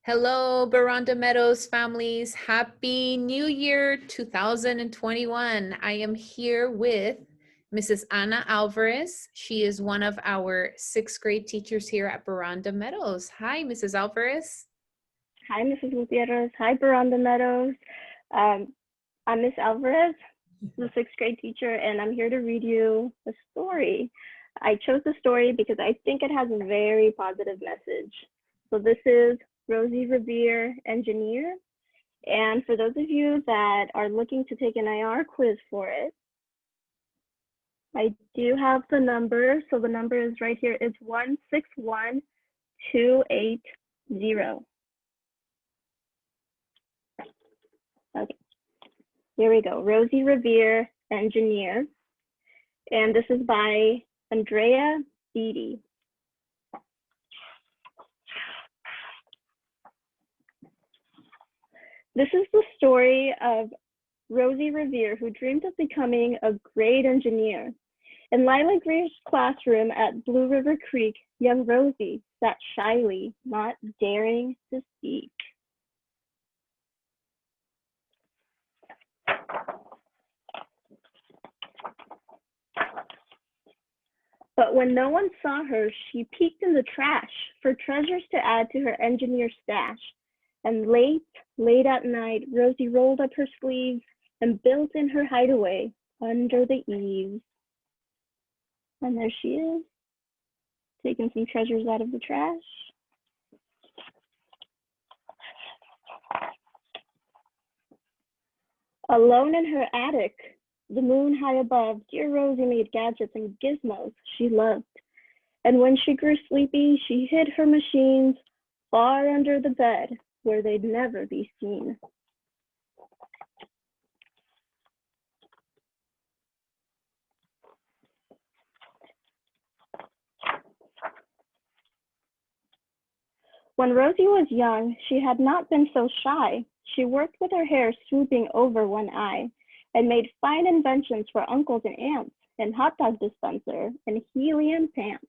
Hello, Boronda Meadows families. Happy New Year 2021. I am here with Mrs. Ana Alvarez. She is one of our sixth grade teachers here at Boronda Meadows. Hi, Mrs. Alvarez. Hi, Mrs. Gutierrez. Hi, Boronda Meadows. I'm Miss Alvarez, the sixth grade teacher, and I'm here to read you a story. I chose the story because I think it has a very positive message. So this is Rosie Revere, engineer. And for those of you that are looking to take an IR quiz for it, I do have the number. So the number is right here. It's 161280. Okay, here we go. Rosie Revere, engineer. And this is by Andrea Beatty. This is the story of Rosie Revere, who dreamed of becoming a great engineer. In Lila Greer's classroom at Blue River Creek, young Rosie sat shyly, not daring to speak. But when no one saw her, she peeked in the trash for treasures to add to her engineer stash. And late at night, Rosie rolled up her sleeves and built in her hideaway under the eaves. And there she is, taking some treasures out of the trash. Alone in her attic, the moon high above, dear Rosie made gadgets and gizmos she loved. And when she grew sleepy, she hid her machines far under the bed where they'd never be seen. When Rosie was young, she had not been so shy. She worked with her hair swooping over one eye and made fine inventions for uncles and aunts, and hot dog dispenser and helium pants.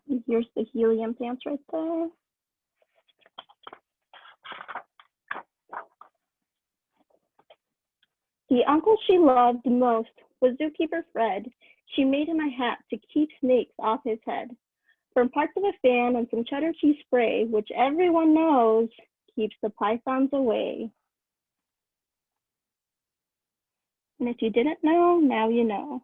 And here's the helium pants right there. The uncle she loved most was zookeeper Fred. She made him a hat to keep snakes off his head. From parts of a fan and some cheddar cheese spray, which everyone knows keeps the pythons away. And if you didn't know, now you know.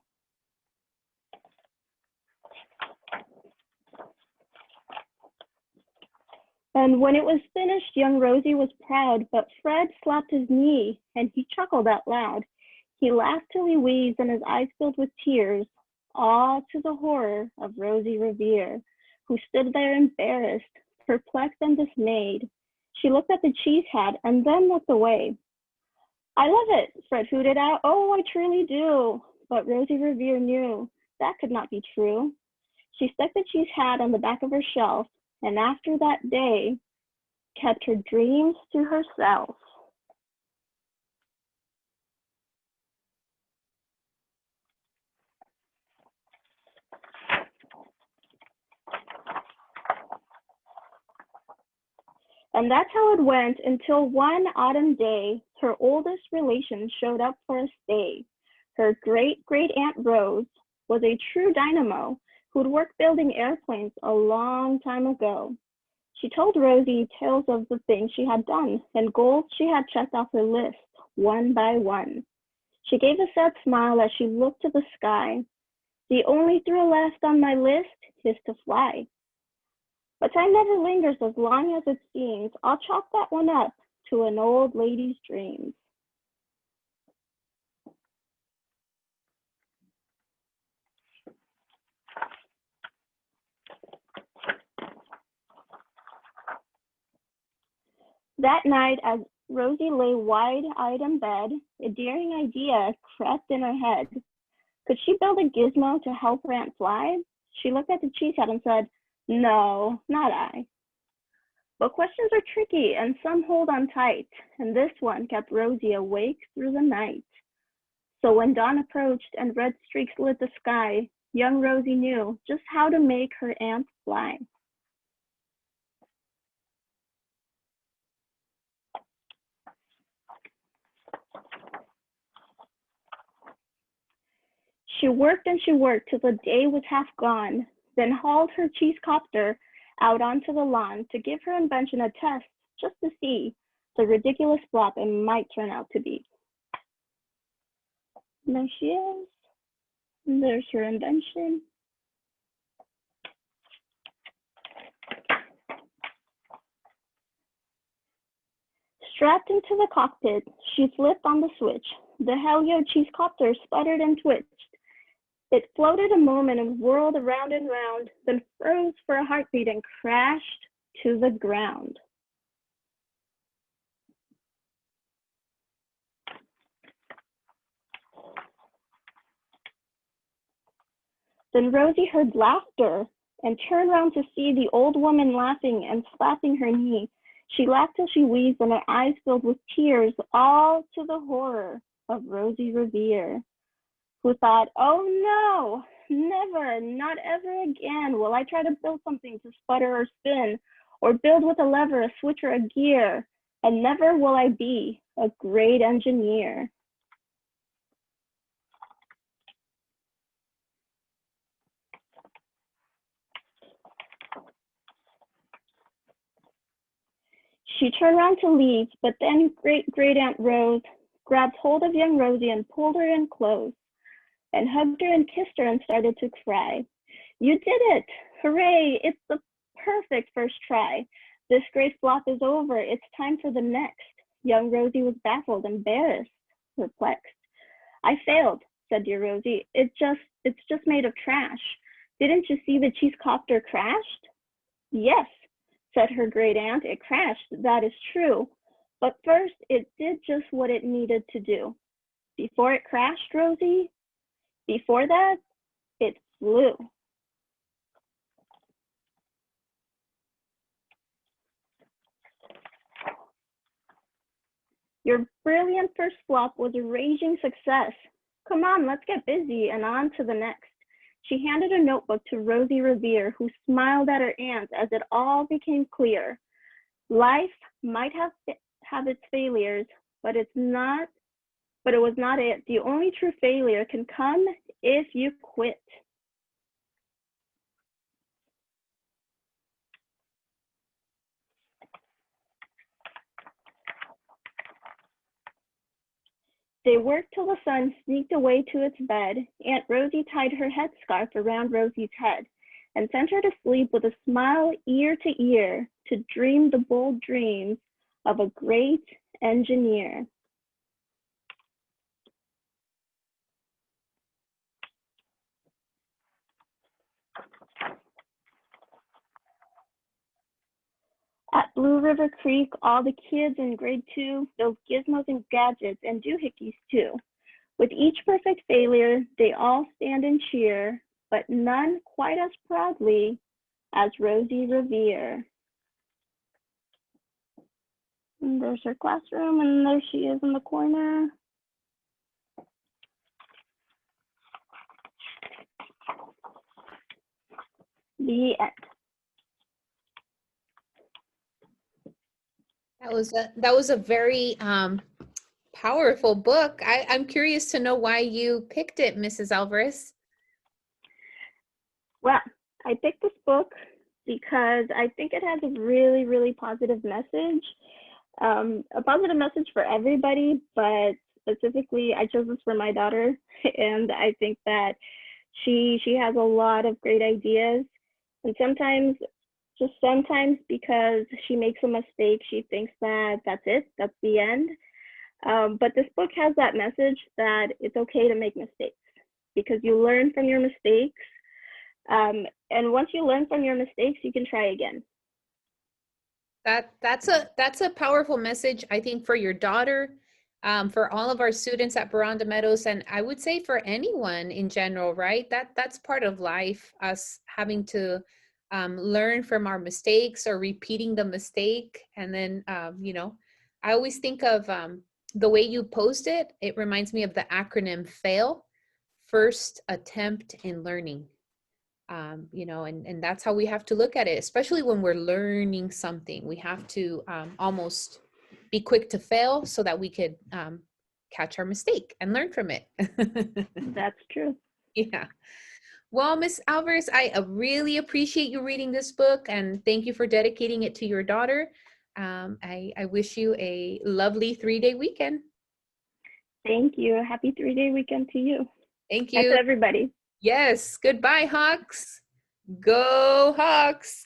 And when it was finished, young Rosie was proud, but Fred slapped his knee and he chuckled out loud. He laughed till he wheezed and his eyes filled with tears, all to the horror of Rosie Revere, who stood there embarrassed, perplexed and dismayed. She looked at the cheese hat and then looked away. I love it, Fred hooted out. Oh, I truly do. But Rosie Revere knew that could not be true. She stuck the cheese hat on the back of her shelf, and after that day, kept her dreams to herself. And that's how it went until one autumn day, her oldest relation showed up for a stay. Her great-great-aunt Rose was a true dynamo who'd worked building airplanes a long time ago. She told Rosie tales of the things she had done and goals she had checked off her list, one by one. She gave a sad smile as she looked to the sky. The only thrill left on my list is to fly. But time never lingers as long as it seems. I'll chalk that one up to an old lady's dreams. That night, as Rosie lay wide-eyed in bed, a daring idea crept in her head. Could she build a gizmo to help her aunt fly? She looked at the cheese hat and said, no, not I. But questions are tricky and some hold on tight, and this one kept Rosie awake through the night. So when dawn approached and red streaks lit the sky, young Rosie knew just how to make her aunt fly. She worked and she worked till the day was half gone, then hauled her cheese copter out onto the lawn to give her invention a test just to see the ridiculous flop it might turn out to be. And there she is. And there's her invention. Strapped into the cockpit, she flipped on the switch. The helium cheese copter sputtered and twitched. It floated a moment and whirled around and round, then froze for a heartbeat and crashed to the ground. Then Rosie heard laughter and turned round to see the old woman laughing and slapping her knee. She laughed till she wheezed and her eyes filled with tears, all to the horror of Rosie Revere, who thought, oh no, never, not ever again will I try to build something to sputter or spin, or build with a lever, a switch, or a gear, and never will I be a great engineer. She turned around to leave, but then great-great-aunt Rose grabbed hold of young Rosie and pulled her in close and hugged her and kissed her and started to cry. You did it! Hooray! It's the perfect first try. This great flop is over. It's time for the next. Young Rosie was baffled, embarrassed, perplexed. I failed, said dear Rosie. It's just made of trash. Didn't you see the cheese copter crashed? Yes, said her great aunt. It crashed, that is true. But first, it did just what it needed to do. Before it crashed, Rosie, before that, it flew. Your brilliant first flop was a raging success. Come on, let's get busy and on to the next. She handed a notebook to Rosie Revere, who smiled at her aunt as it all became clear. Life might have its failures, but it was not it. The only true failure can come if you quit. They worked till the sun sneaked away to its bed. Aunt Rosie tied her headscarf around Rosie's head and sent her to sleep with a smile ear to ear to dream the bold dreams of a great engineer. At Blue River Creek, all the kids in grade 2 built gizmos and gadgets and doohickeys too. With each perfect failure, they all stand and cheer, but none quite as proudly as Rosie Revere. And there's her classroom, and there she is in the corner. The end. That was a very powerful book. I'm curious to know why you picked it, Mrs. Alvarez. Well, I picked this book because I think it has a really, really positive message. A positive message for everybody, but specifically, I chose this for my daughter, and I think that she has a lot of great ideas, and sometimes because she makes a mistake, she thinks that that's it, that's the end. But this book has that message that it's okay to make mistakes because you learn from your mistakes. And once you learn from your mistakes, you can try again. That's a powerful message, I think, for your daughter, for all of our students at Boronda Meadows, and I would say for anyone in general, right? That's part of life, us having to learn from our mistakes or repeating the mistake. And then, I always think of the way you post it. It reminds me of the acronym FAIL, first attempt in learning. And that's how we have to look at it, especially when we're learning something. We have to almost be quick to fail so that we could catch our mistake and learn from it. That's true. Yeah. Well, Miss Alvarez, I really appreciate you reading this book and thank you for dedicating it to your daughter. I wish you a lovely 3-day weekend. Thank you. Happy 3-day weekend to you Thank and you. to everybody. Yes. Goodbye, Hawks. Go Hawks.